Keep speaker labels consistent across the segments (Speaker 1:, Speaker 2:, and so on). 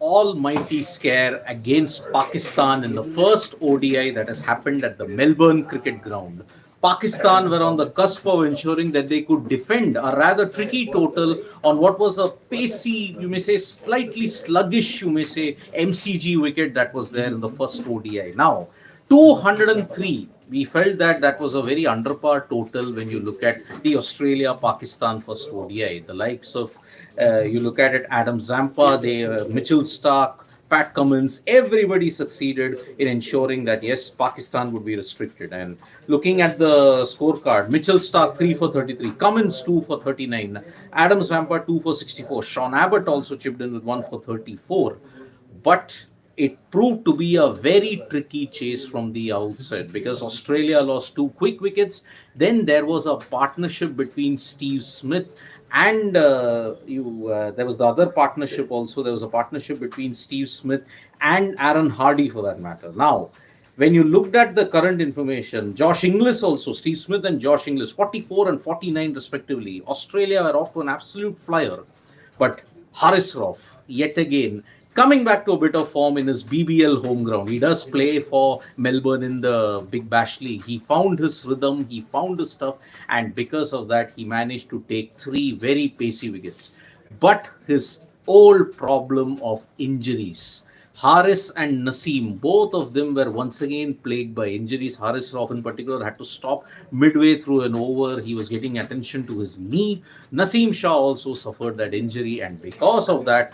Speaker 1: almighty scare against Pakistan in the first ODI that has happened at the Melbourne cricket ground. Pakistan were on the cusp of ensuring that they could defend a rather tricky total on what was a pacey, you may say slightly sluggish, you may say MCG wicket that was there in the first ODI. Now, 203. We felt that that was a very under par total when you look at the Australia Pakistan first ODI. The likes of, you look at it, Adam Zampa, Mitchell Stark, Pat Cummins, everybody succeeded in ensuring that yes, Pakistan would be restricted. And looking at the scorecard, Mitchell Stark 3 for 33, Cummins 2 for 39, Adam Zampa 2 for 64, Sean Abbott also chipped in with 1 for 34. But it proved to be a very tricky chase from the outset because Australia lost two quick wickets. Then there was a partnership between Steve Smith and there was the other partnership also. There was a partnership between Steve Smith and Aaron Hardy for that matter. Now, when you looked at the current information, Josh Inglis also, Steve Smith and Josh Inglis, 44 and 49 respectively. Australia were off to an absolute flyer. But Haris Rauf, yet again, coming back to a bit of form in his BBL home ground. He does play for Melbourne in the Big Bash League. He found his rhythm, he found his stuff, and because of that, he managed to take three very pacey wickets. But his old problem of injuries. Haris and Naseem, both of them were once again plagued by injuries. Haris Rauf in particular had to stop midway through an over. He was getting attention to his knee. Naseem Shah also suffered that injury, and because of that,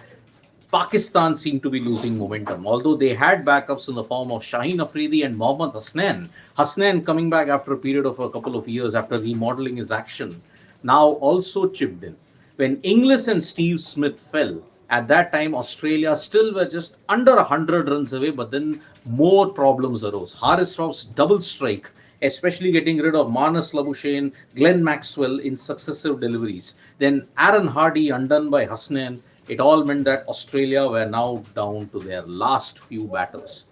Speaker 1: Pakistan seemed to be losing momentum, although they had backups in the form of Shaheen Afridi and Mohammad Hasnain. Hasnain coming back after a period of a couple of years after remodeling his action, now also chipped in. When Inglis and Steve Smith fell, at that time Australia still were just under 100 runs away, but then more problems arose. Haris Rauf's double strike, especially getting rid of Marnus Labuschagne, Glenn Maxwell in successive deliveries. Then Aaron Hardy undone by Hasnain. It all meant that Australia were now down to their last few batters.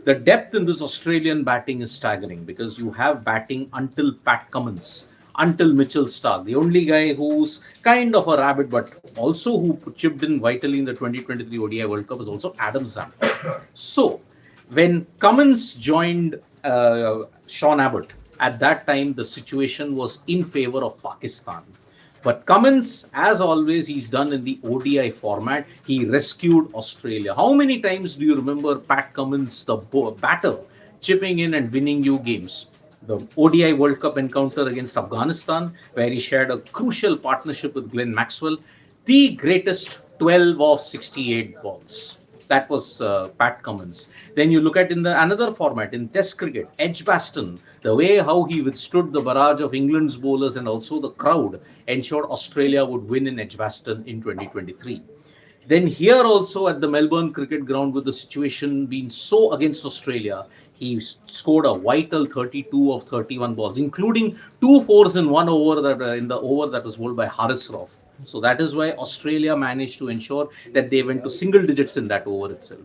Speaker 1: The depth in this Australian batting is staggering because you have batting until Pat Cummins, until Mitchell Stark, the only guy who's kind of a rabbit, but also who chipped in vitally in the 2023 ODI World Cup is also Adam Zampa. So, when Cummins joined Sean Abbott, at that time the situation was in favor of Pakistan. But Cummins, as always, he's done in the ODI format. He rescued Australia. How many times do you remember Pat Cummins, the batter, chipping in and winning you games? The ODI World Cup encounter against Afghanistan, where he shared a crucial partnership with Glenn Maxwell. The greatest 12 of 68 balls. That was Pat Cummins. Then you look at in the another format in Test cricket, Edgbaston, the way how he withstood the barrage of England's bowlers and also the crowd ensured Australia would win in Edgbaston in 2023. Then here also at the Melbourne cricket ground, with the situation being so against Australia, he scored a vital 32 of 31 balls, including 2 fours in one over in the over that was bowled by Haris Rauf. So that is why Australia managed to ensure that they went to single digits in that over itself.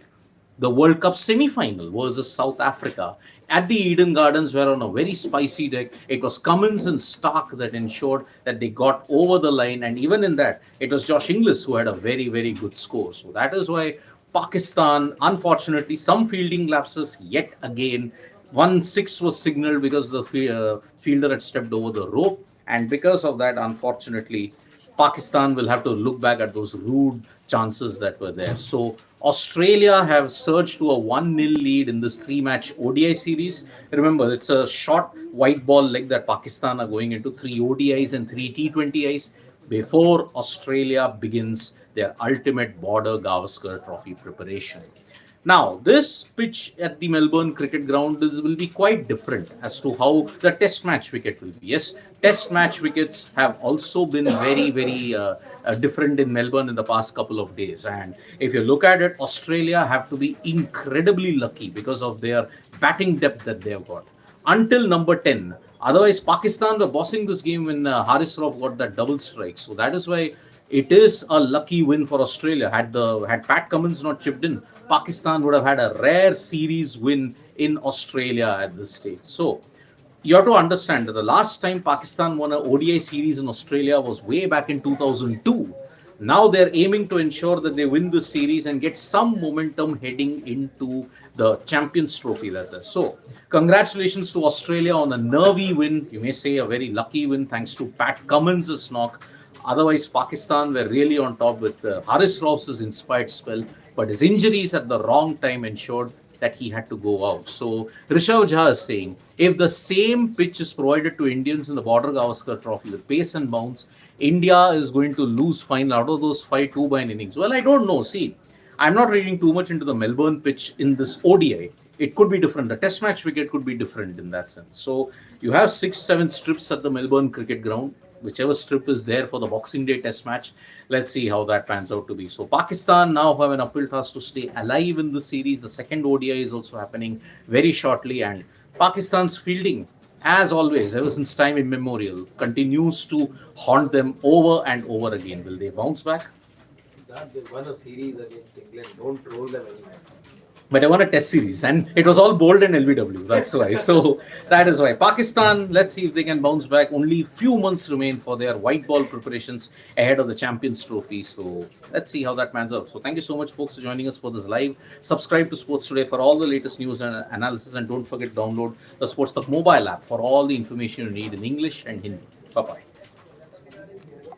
Speaker 1: The World Cup semi-final versus South Africa at the Eden Gardens were on a very spicy deck. It was Cummins and Stark that ensured that they got over the line, and even in that, it was Josh Inglis who had a very, very good score. So that is why Pakistan, unfortunately, some fielding lapses yet again. 1-6 was signaled because the fielder had stepped over the rope, and because of that, unfortunately, Pakistan will have to look back at those rude chances that were there. So Australia have surged to a 1-0 lead in this 3-match ODI series. Remember, it's a short white ball leg that Pakistan are going into, 3 ODIs and 3 T20Is before Australia begins their ultimate Border Gavaskar Trophy preparation. Now, this pitch at the Melbourne cricket ground will be quite different as to how the test match wicket will be. Yes, test match wickets have also been very, very different in Melbourne in the past couple of days. And if you look at it, Australia have to be incredibly lucky because of their batting depth that they have got. Until number 10. Otherwise, Pakistan were bossing this game when Haris Rauf got that double strike. So that is why it is a lucky win for Australia. Had Pat Cummins not chipped in, Pakistan would have had a rare series win in Australia at this stage. So you have to understand that the last time Pakistan won an ODI series in Australia was way back in 2002. Now they're aiming to ensure that they win the series and get some momentum heading into the Champions Trophy. That's it. So, congratulations to Australia on a nervy win. You may say a very lucky win thanks to Pat Cummins' knock. Otherwise, Pakistan were really on top with Haris Rauf's inspired spell, but his injuries at the wrong time ensured that he had to go out. So Rishabh Jha is saying, if the same pitch is provided to Indians in the Border Gavaskar Trophy with pace and bounce, India is going to lose final out of those 5 2 by an innings. Well, I don't know. See, I'm not reading too much into the Melbourne pitch in this ODI. It could be different. The test match wicket could be different in that sense. So you have 6-7 strips at the Melbourne cricket ground. Whichever strip is there for the Boxing Day test match, let's see how that pans out to be. So Pakistan now have an uphill task to stay alive in the series. The second ODI is also happening very shortly, and Pakistan's fielding, as always, ever since time immemorial, continues to haunt them over and over again. Will they bounce back?
Speaker 2: They won a series against England. Don't roll them anymore.
Speaker 1: But I won a test series and it was all bold and LBW. That's why. So that is why. Pakistan, let's see if they can bounce back. Only few months remain for their white ball preparations ahead of the Champions Trophy. So let's see how that pans out. So thank you so much, folks, for joining us for this live. Subscribe to Sports Today for all the latest news and analysis. And don't forget, download the Sports Talk mobile app for all the information you need in English and Hindi. Bye-bye.